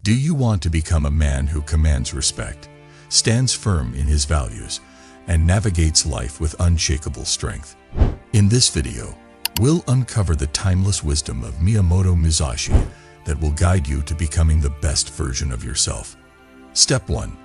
Do you want to become a man who commands respect, stands firm in his values, and navigates life with unshakable strength? In this video, we'll uncover the timeless wisdom of Miyamoto Musashi that will guide you to becoming the best version of yourself. Step 1.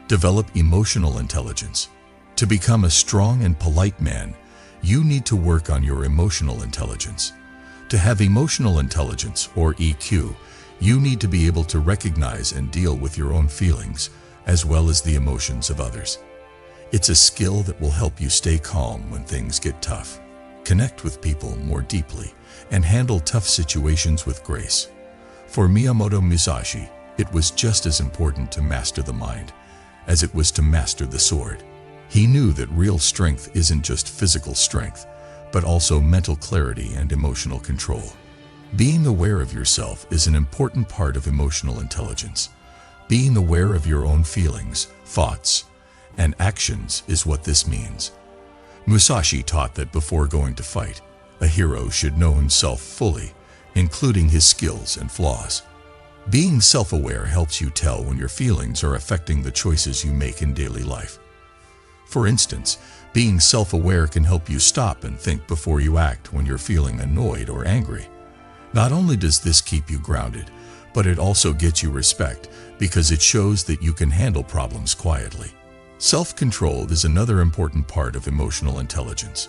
Develop emotional intelligence. To become a strong and polite man, you need to work on your emotional intelligence. To have emotional intelligence, or EQ, you need to be able to recognize and deal with your own feelings, as well as the emotions of others. It's a skill that will help you stay calm when things get tough, connect with people more deeply, and handle tough situations with grace. For Miyamoto Musashi, it was just as important to master the mind as it was to master the sword. He knew that real strength isn't just physical strength, but also mental clarity and emotional control. Being aware of yourself is an important part of emotional intelligence. Being aware of your own feelings, thoughts, and actions is what this means. Musashi taught that before going to fight, a hero should know himself fully, including his skills and flaws. Being self-aware helps you tell when your feelings are affecting the choices you make in daily life. For instance, being self-aware can help you stop and think before you act when you're feeling annoyed or angry. Not only does this keep you grounded, but it also gets you respect because it shows that you can handle problems quietly. Self-control is another important part of emotional intelligence.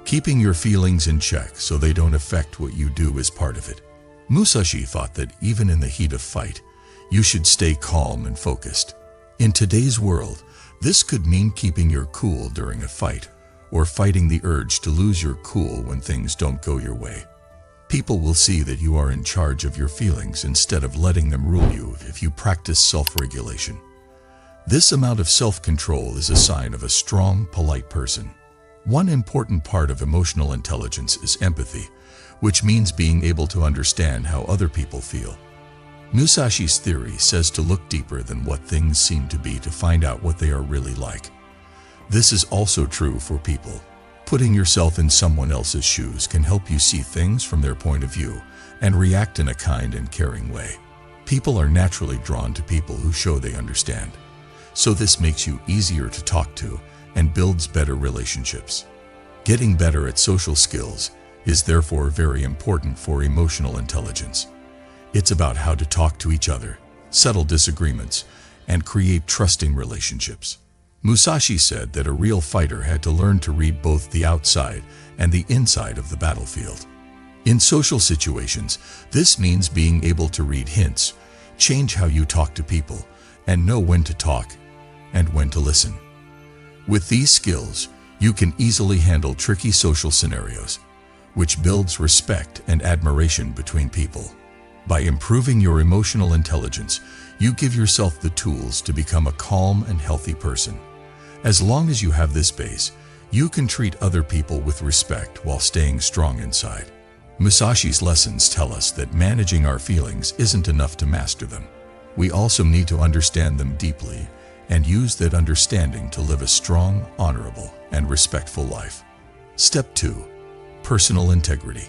Keeping your feelings in check so they don't affect what you do is part of it. Musashi thought that even in the heat of fight, you should stay calm and focused. In today's world, this could mean keeping your cool during a fight, or fighting the urge to lose your cool when things don't go your way. People will see that you are in charge of your feelings instead of letting them rule you if you practice self-regulation. This amount of self-control is a sign of a strong, polite person. One important part of emotional intelligence is empathy, which means being able to understand how other people feel. Musashi's theory says to look deeper than what things seem to be to find out what they are really like. This is also true for people. Putting yourself in someone else's shoes can help you see things from their point of view and react in a kind and caring way. People are naturally drawn to people who show they understand, so this makes you easier to talk to and builds better relationships. Getting better at social skills is therefore very important for emotional intelligence. It's about how to talk to each other, settle disagreements, and create trusting relationships. Musashi said that a real fighter had to learn to read both the outside and the inside of the battlefield. In social situations, this means being able to read hints, change how you talk to people, and know when to talk and when to listen. With these skills, you can easily handle tricky social scenarios, which builds respect and admiration between people. By improving your emotional intelligence, you give yourself the tools to become a calm and healthy person. As long as you have this base, you can treat other people with respect while staying strong inside. Musashi's lessons tell us that managing our feelings isn't enough to master them. We also need to understand them deeply and use that understanding to live a strong, honorable, and respectful life. Step 2. Personal integrity.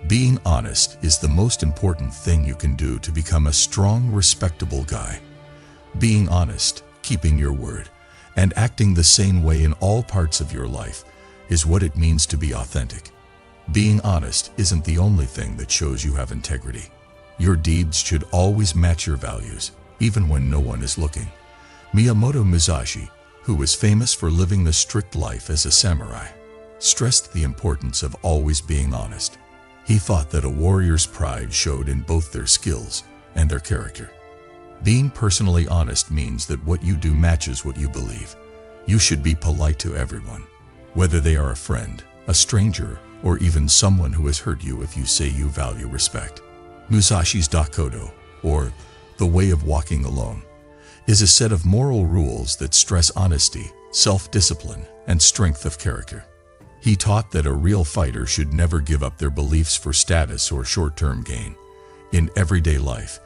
Being honest is the most important thing you can do to become a strong, respectable guy. Being honest, keeping your word, and acting the same way in all parts of your life is what it means to be authentic. Being honest isn't the only thing that shows you have integrity. Your deeds should always match your values, even when no one is looking. Miyamoto Musashi, who was famous for living the strict life as a samurai, stressed the importance of always being honest. He thought that a warrior's pride showed in both their skills and their character. Being personally honest means that what you do matches what you believe. You should be polite to everyone, whether they are a friend, a stranger, or even someone who has hurt you if you say you value respect. Musashi's Dakodo, or the way of walking alone, is a set of moral rules that stress honesty, self-discipline, and strength of character. He taught that a real fighter should never give up their beliefs for status or short-term gain. In everyday life,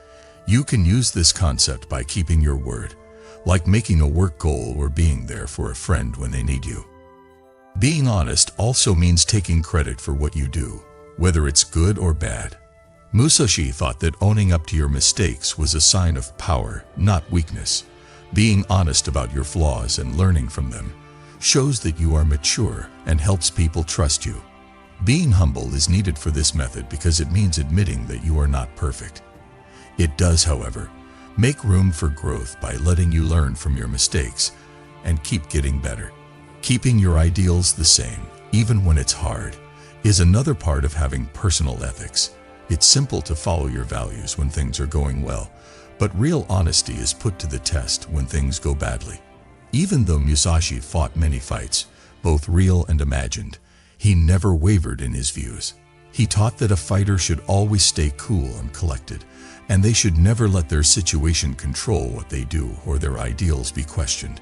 you can use this concept by keeping your word, like making a work goal or being there for a friend when they need you. Being honest also means taking credit for what you do, whether it's good or bad. Musashi thought that owning up to your mistakes was a sign of power, not weakness. Being honest about your flaws and learning from them shows that you are mature and helps people trust you. Being humble is needed for this method because it means admitting that you are not perfect. It does, however, make room for growth by letting you learn from your mistakes and keep getting better. Keeping your ideals the same, even when it's hard, is another part of having personal ethics. It's simple to follow your values when things are going well, but real honesty is put to the test when things go badly. Even though Musashi fought many fights, both real and imagined, he never wavered in his views. He taught that a fighter should always stay cool and collected, and they should never let their situation control what they do or their ideals be questioned.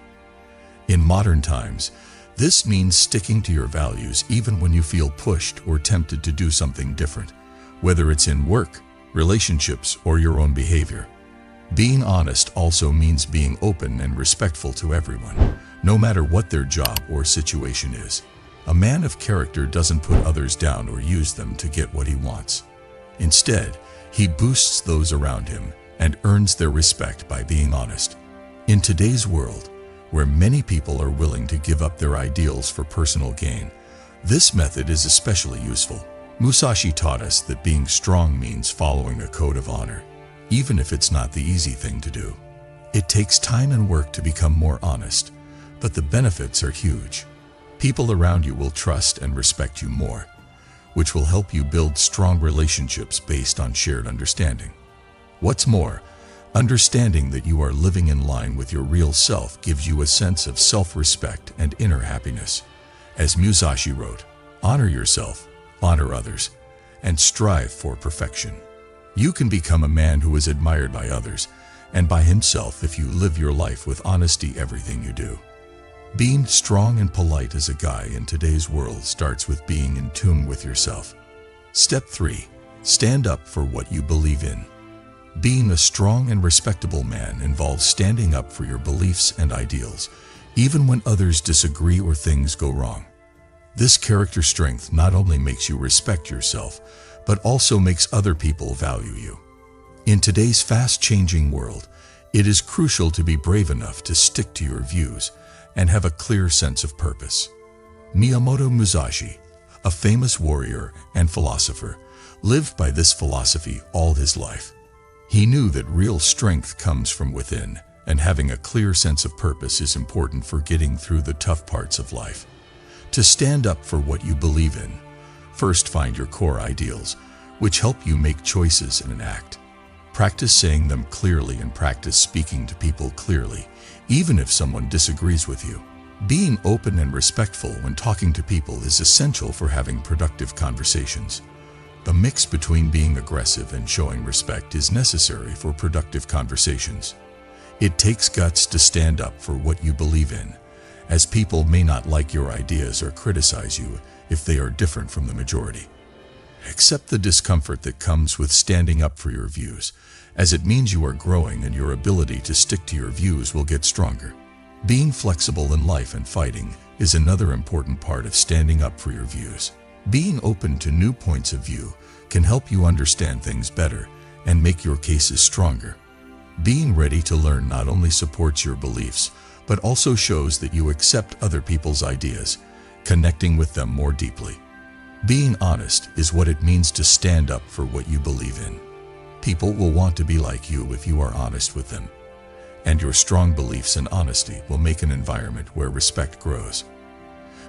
In modern times, this means sticking to your values even when you feel pushed or tempted to do something different, whether it's in work, relationships, or your own behavior. Being honest also means being open and respectful to everyone, no matter what their job or situation is. A man of character doesn't put others down or use them to get what he wants. Instead, he boosts those around him and earns their respect by being honest. In today's world, where many people are willing to give up their ideals for personal gain, this method is especially useful. Musashi taught us that being strong means following a code of honor, even if it's not the easy thing to do. It takes time and work to become more honest, but the benefits are huge. People around you will trust and respect you more, which will help you build strong relationships based on shared understanding. What's more, understanding that you are living in line with your real self gives you a sense of self-respect and inner happiness. As Musashi wrote, "Honor yourself, honor others, and strive for perfection." You can become a man who is admired by others and by himself if you live your life with honesty everything you do. Being strong and polite as a guy in today's world starts with being in tune with yourself. Step 3. Stand up for what you believe in. Being a strong and respectable man involves standing up for your beliefs and ideals, even when others disagree or things go wrong. This character strength not only makes you respect yourself, but also makes other people value you. In today's fast-changing world, it is crucial to be brave enough to stick to your views and have a clear sense of purpose. Miyamoto Musashi, a famous warrior and philosopher, lived by this philosophy all his life. He knew that real strength comes from within, and having a clear sense of purpose is important for getting through the tough parts of life. To stand up for what you believe in, first find your core ideals, which help you make choices and act. Practice saying them clearly and practice speaking to people clearly, even if someone disagrees with you. Being open and respectful when talking to people is essential for having productive conversations. The mix between being aggressive and showing respect is necessary for productive conversations. It takes guts to stand up for what you believe in, as people may not like your ideas or criticize you if they are different from the majority. Accept the discomfort that comes with standing up for your views, as it means you are growing and your ability to stick to your views will get stronger. Being flexible in life and fighting is another important part of standing up for your views. Being open to new points of view can help you understand things better and make your cases stronger. Being ready to learn not only supports your beliefs, but also shows that you accept other people's ideas, connecting with them more deeply. Being honest is what it means to stand up for what you believe in. People will want to be like you if you are honest with them, and your strong beliefs and honesty will make an environment where respect grows.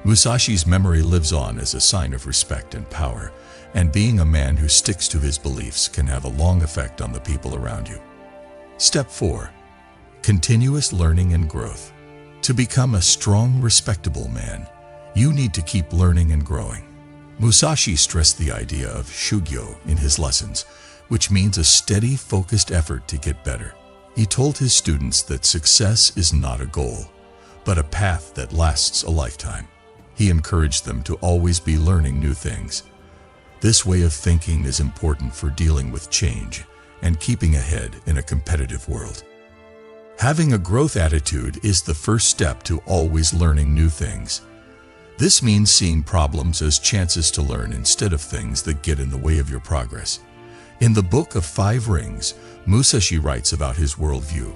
Musashi's memory lives on as a sign of respect and power, and being a man who sticks to his beliefs can have a long effect on the people around you. Step 4. Continuous learning and growth. To become a strong, respectable man, you need to keep learning and growing. Musashi stressed the idea of shugyo in his lessons, which means a steady, focused effort to get better. He told his students that success is not a goal, but a path that lasts a lifetime. He encouraged them to always be learning new things. This way of thinking is important for dealing with change and keeping ahead in a competitive world. Having a growth attitude is the first step to always learning new things. This means seeing problems as chances to learn instead of things that get in the way of your progress. In the Book of Five Rings, Musashi writes about his worldview,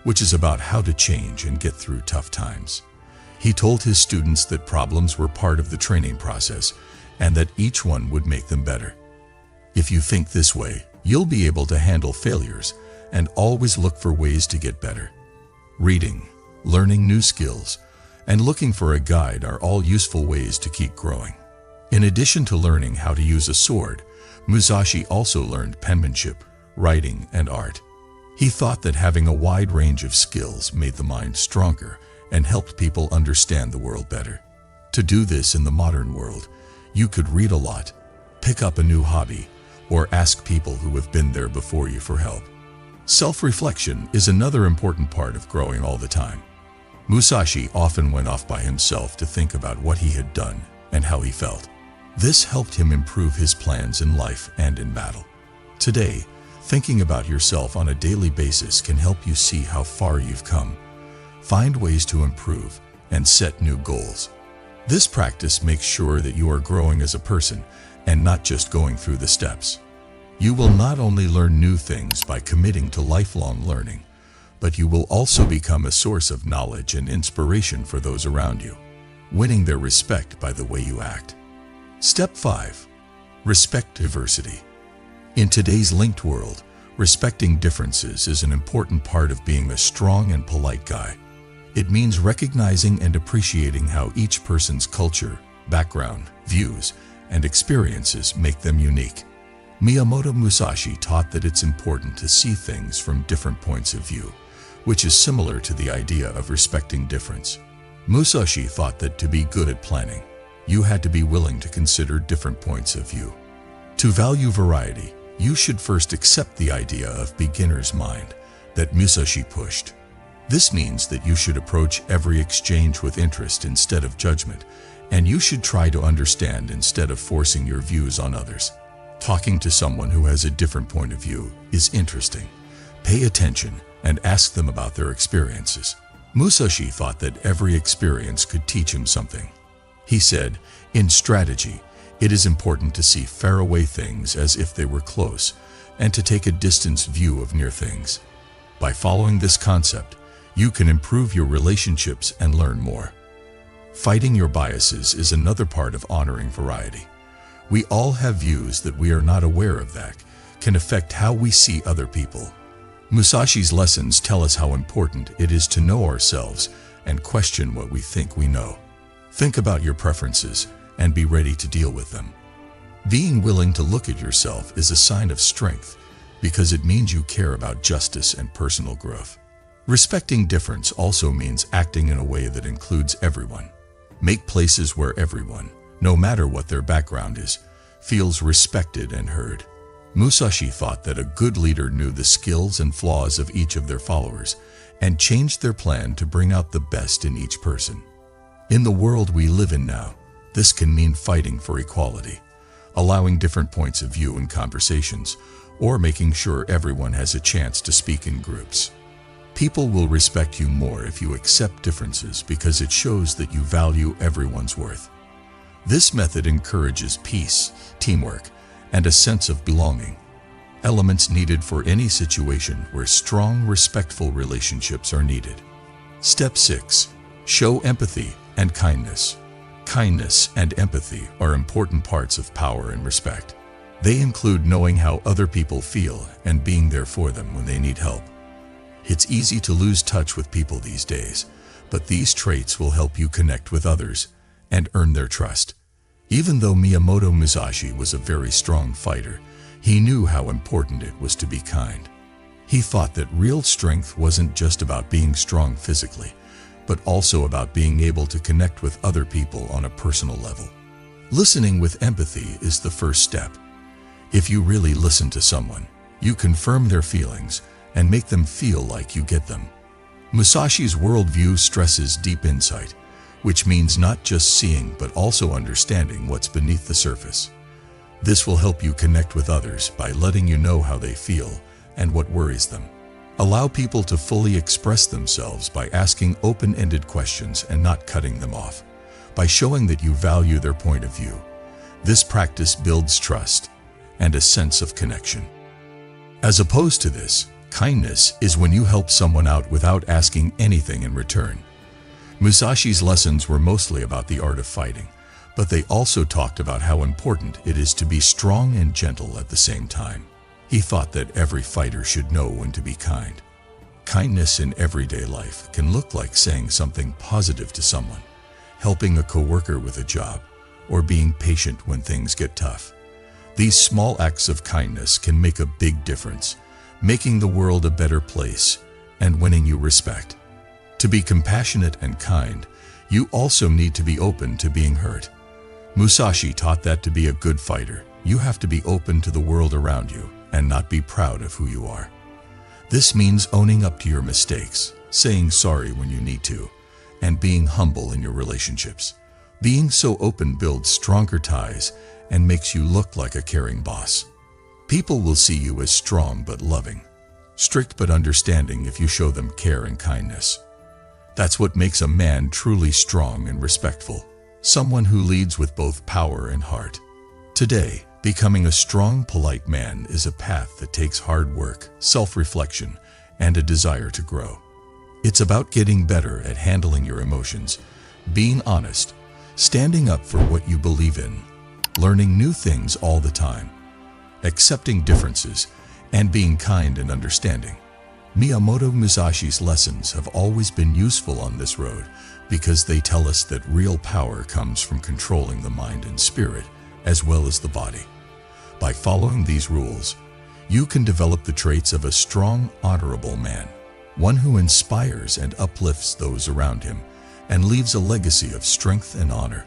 which is about how to change and get through tough times. He told his students that problems were part of the training process and that each one would make them better. If you think this way, you'll be able to handle failures and always look for ways to get better. Reading, learning new skills, and looking for a guide are all useful ways to keep growing. In addition to learning how to use a sword, Musashi also learned penmanship, writing, and art. He thought that having a wide range of skills made the mind stronger and helped people understand the world better. To do this in the modern world, you could read a lot, pick up a new hobby, or ask people who have been there before you for help. Self-reflection is another important part of growing all the time. Musashi often went off by himself to think about what he had done and how he felt. This helped him improve his plans in life and in battle. Today, thinking about yourself on a daily basis can help you see how far you've come, find ways to improve, and set new goals. This practice makes sure that you are growing as a person and not just going through the steps. You will not only learn new things by committing to lifelong learning, but you will also become a source of knowledge and inspiration for those around you, winning their respect by the way you act. Step 5. Respect diversity. In today's linked world, respecting differences is an important part of being a strong and polite guy. It means recognizing and appreciating how each person's culture, background, views, and experiences make them unique. Miyamoto Musashi taught that it's important to see things from different points of view, which is similar to the idea of respecting difference. Musashi thought that to be good at planning, you had to be willing to consider different points of view. To value variety, you should first accept the idea of beginner's mind that Musashi pushed. This means that you should approach every exchange with interest instead of judgment, and you should try to understand instead of forcing your views on others. Talking to someone who has a different point of view is interesting. Pay attention and ask them about their experiences. Musashi thought that every experience could teach him something. He said, in strategy, it is important to see faraway things as if they were close, and to take a distance view of near things. By following this concept, you can improve your relationships and learn more. Fighting your biases is another part of honoring variety. We all have views that we are not aware of that can affect how we see other people. Musashi's lessons tell us how important it is to know ourselves and question what we think we know. Think about your preferences and be ready to deal with them. Being willing to look at yourself is a sign of strength because it means you care about justice and personal growth. Respecting difference also means acting in a way that includes everyone. Make places where everyone, no matter what their background is, feels respected and heard. Musashi thought that a good leader knew the skills and flaws of each of their followers and changed their plan to bring out the best in each person. In the world we live in now, this can mean fighting for equality, allowing different points of view in conversations, or making sure everyone has a chance to speak in groups. People will respect you more if you accept differences because it shows that you value everyone's worth. This method encourages peace, teamwork, and a sense of belonging, elements needed for any situation where strong, respectful relationships are needed. Step 6. Show empathy and kindness. Kindness and empathy are important parts of power and respect. They include knowing how other people feel and being there for them when they need help. It's easy to lose touch with people these days, but these traits will help you connect with others and earn their trust. Even though Miyamoto Musashi was a very strong fighter, he knew how important it was to be kind. He thought that real strength wasn't just about being strong physically, but also about being able to connect with other people on a personal level. Listening with empathy is the first step. If you really listen to someone, you confirm their feelings and make them feel like you get them. Musashi's worldview stresses deep insight, which means not just seeing but also understanding what's beneath the surface. This will help you connect with others by letting you know how they feel and what worries them. Allow people to fully express themselves by asking open-ended questions and not cutting them off, by showing that you value their point of view. This practice builds trust and a sense of connection. As opposed to this, kindness is when you help someone out without asking anything in return. Musashi's lessons were mostly about the art of fighting, but they also talked about how important it is to be strong and gentle at the same time. He thought that every fighter should know when to be kind. Kindness in everyday life can look like saying something positive to someone, helping a coworker with a job, or being patient when things get tough. These small acts of kindness can make a big difference, making the world a better place and winning you respect. To be compassionate and kind, you also need to be open to being hurt. Musashi taught that to be a good fighter, you have to be open to the world around you and not be proud of who you are. This means owning up to your mistakes, saying sorry when you need to, and being humble in your relationships. Being so open builds stronger ties and makes you look like a caring boss. People will see you as strong but loving, strict but understanding if you show them care and kindness. That's what makes a man truly strong and respectful, someone who leads with both power and heart. Today, becoming a strong, polite man is a path that takes hard work, self-reflection, and a desire to grow. It's about getting better at handling your emotions, being honest, standing up for what you believe in, learning new things all the time, accepting differences, and being kind and understanding. Miyamoto Musashi's lessons have always been useful on this road because they tell us that real power comes from controlling the mind and spirit as well as the body. By following these rules, you can develop the traits of a strong, honorable man, one who inspires and uplifts those around him and leaves a legacy of strength and honor.